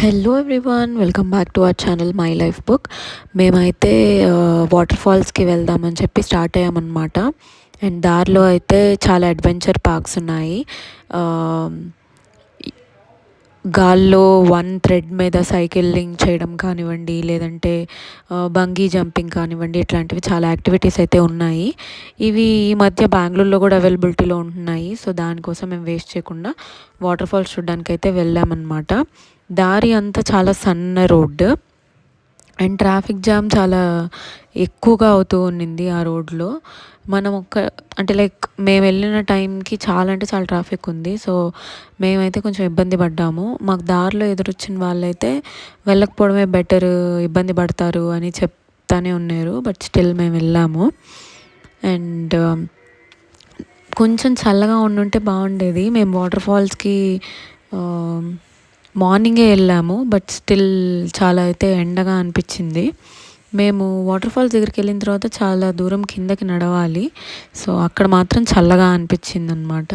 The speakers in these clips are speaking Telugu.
Hello everyone, welcome back to our channel my life book. మేమైతే వాటర్ ఫాల్స్కి వెళ్దామని చెప్పి స్టార్ట్ అయ్యామన్నమాట. అండ్ దారిలో అయితే చాలా అడ్వెంచర్ పార్క్స్ ఉన్నాయి. గాల్లో వన్ థ్రెడ్ మీద సైకిలింగ్ చేయడం కానివ్వండి, లేదంటే బంగీ జంపింగ్ కానివ్వండి, ఇట్లాంటివి చాలా యాక్టివిటీస్ అయితే ఉన్నాయి. ఇవి ఈ మధ్య బెంగళూరులో కూడా అవైలబిలిటీలో ఉంటున్నాయి. సో దానికోసం మేము వేస్ట్ చేయకుండా వాటర్ ఫాల్స్ చూడడానికి అయితే వెళ్ళామన్నమాట. దారి అంతా చాలా సన్న రోడ్డు అండ్ ట్రాఫిక్ జామ్ చాలా ఎక్కువగా అవుతూ ఉన్నింది ఆ రోడ్లో. మనం అంటే లైక్ మేము వెళ్ళిన టైంకి చాలా అంటే చాలా ట్రాఫిక్ ఉంది. సో మేమైతే కొంచెం ఇబ్బంది పడ్డాము. మాకు దారిలో ఎదురొచ్చిన వాళ్ళైతే వెళ్ళకపోవడమే బెటర్, ఇబ్బంది పడతారు అని చెప్తానే ఉన్నారు. బట్ స్టిల్ మేము వెళ్ళాము. అండ్ కొంచెం చల్లగా ఉండుంటే బాగుండేది. మేము వాటర్ ఫాల్స్కి మార్నింగే వెళ్ళాము. బట్ స్టిల్ చాలా అయితే ఎండగా అనిపించింది. మేము వాటర్ ఫాల్స్ దగ్గరికి వెళ్ళిన తర్వాత చాలా దూరం కిందకి నడవాలి. సో అక్కడ మాత్రం చల్లగా అనిపించింది అనమాట.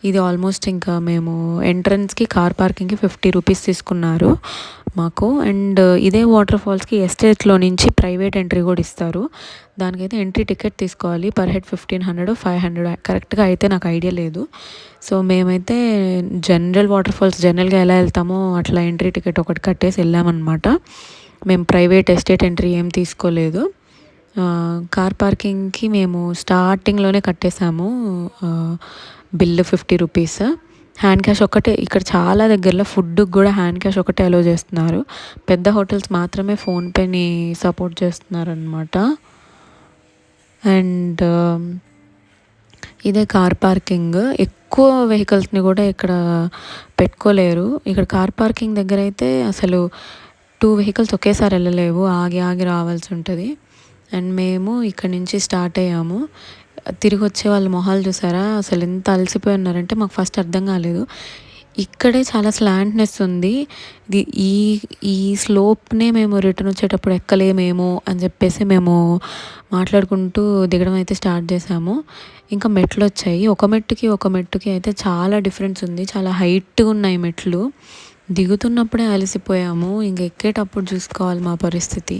ఇది ఆల్మోస్ట్ ఇంకా మేము ఎంట్రన్స్కి కార్ పార్కింగ్కి 50 రూపీస్ తీసుకున్నారు మాకు. అండ్ ఇదే వాటర్ ఫాల్స్కి ఎస్టేట్లో నుంచి ప్రైవేట్ ఎంట్రీ కూడా ఇస్తారు. దానికైతే ఎంట్రీ టికెట్ తీసుకోవాలి. పర్ హెడ్ 1500 500 కరెక్ట్గా అయితే నాకు ఐడియా లేదు. సో మేమైతే జనరల్ వాటర్ ఫాల్స్ జనరల్గా ఎలా వెళ్తామో అట్లా ఎంట్రీ టికెట్ ఒకటి కట్టేసి వెళ్ళామన్నమాట. మేము ప్రైవేట్ ఎస్టేట్ ఎంట్రీ ఏం తీసుకోలేదు. కార్ పార్కింగ్కి మేము స్టార్టింగ్లోనే కట్టేసాము బిల్లు 50 రూపీస్. హ్యాండ్ క్యాష్ ఒక్కటే ఇక్కడ చాలా దగ్గరలో ఫుడ్కి కూడా హ్యాండ్ క్యాష్ ఒకటే అలో చేస్తున్నారు. పెద్ద హోటల్స్ మాత్రమే ఫోన్పేని సపోర్ట్ చేస్తున్నారు అనమాట. అండ్ ఇదే కార్ పార్కింగ్. ఎక్కువ వెహికల్స్ని కూడా ఇక్కడ పెట్టుకోలేరు. ఇక్కడ కార్ పార్కింగ్ దగ్గర అయితే అసలు 2 వెహికల్స్ ఒకేసారి వెళ్ళలేవు, ఆగి ఆగి రావాల్సి ఉంటుంది. అండ్ మేము ఇక్కడ నుంచి స్టార్ట్ అయ్యాము. తిరిగి వచ్చే వాళ్ళ మొహాలు చూసారా, అసలు ఎంత అలసిపోయి ఉన్నారంటే మాకు ఫస్ట్ అర్థం కాలేదు. ఇక్కడే చాలా స్లాంట్నెస్ ఉంది. ఈ ఈ స్లోప్నే మేము రిటర్న్ వచ్చేటప్పుడు ఎక్కలేమేమో అని చెప్పేసి మేము మాట్లాడుకుంటూ దిగడం అయితే స్టార్ట్ చేసాము. ఇంకా మెట్లు వచ్చాయి. ఒక మెట్టుకి అయితే చాలా డిఫరెన్స్ ఉంది. చాలా హైట్గా ఉన్నాయి మెట్లు. దిగుతున్నప్పుడే అలసిపోయాము. ఇంకా ఎక్కేటప్పుడు చూసుకోవాలి మా పరిస్థితి.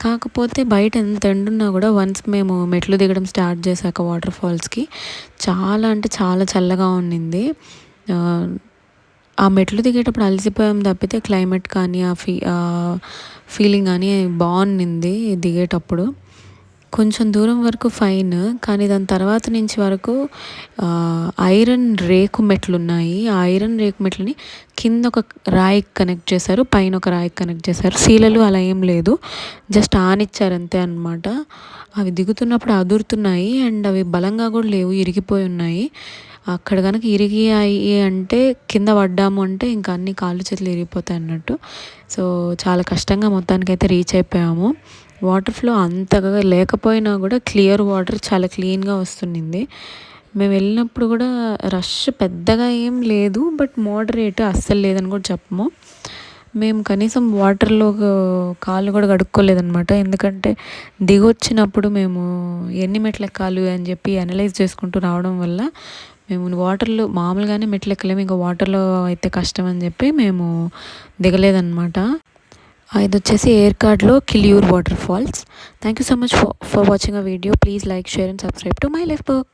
కాకపోతే బయట ఎంత ఎండున్నా కూడా వన్స్ మేము మెట్లు దిగడం స్టార్ట్ చేశాక వాటర్ ఫాల్స్కి చాలా అంటే చాలా చల్లగా ఉండింది. ఆ మెట్లు దిగేటప్పుడు అలసిపోయాం తప్పితే క్లైమేట్ కానీ ఆ ఫీలింగ్ కానీ బాగుండింది దిగేటప్పుడు. కొంచెం దూరం వరకు ఫైన్, కానీ దాని తర్వాత నుంచి వరకు ఐరన్ రేకు మెట్లు ఉన్నాయి. ఆ ఐరన్ రేకు మెట్లని కింద ఒక రాయికి కనెక్ట్ చేశారు, పైన ఒక రాయికి కనెక్ట్ చేశారు. శీలలు అలా ఏం లేదు, జస్ట్ ఆనిచ్చారు అంతే అనమాట. అవి దిగుతున్నప్పుడు అదురుతున్నాయి అండ్ అవి బలంగా కూడా లేవు, ఇరిగిపోయి ఉన్నాయి. అక్కడ కనుక ఇరిగాయి అంటే కింద పడ్డాము అంటే ఇంకా అన్ని కాళ్ళు చేతులు ఇరిగిపోతాయి అన్నట్టు. సో చాలా కష్టంగా మొత్తానికైతే రీచ్ అయిపోయాము. వాటర్ ఫ్లో అంతగా లేకపోయినా కూడా క్లియర్ వాటర్ చాలా క్లీన్గా వస్తుంది. మేము వెళ్ళినప్పుడు కూడా రష్ పెద్దగా ఏం లేదు, బట్ మోడరేట్ అస్సలు లేదని కూడా చెప్పము. మేము కనీసం వాటర్లో కాళ్ళు కూడా కడుక్కోలేదనమాట. ఎందుకంటే దిగొచ్చినప్పుడు మేము ఎన్ని మెట్లు ఎక్కాలి అని చెప్పి అనలైజ్ చేసుకుంటూ రావడం వల్ల మేము వాటర్లో మామూలుగానే మెట్లు ఎక్కలేము, ఇంకా వాటర్లో అయితే కష్టం అని చెప్పి మేము దిగలేదన్నమాట. ఇది వచ్చేసి ఏర్కాడ్లో Kiliyur waterfalls. Thank you so much for watching a video. Please like, share and subscribe to my life book.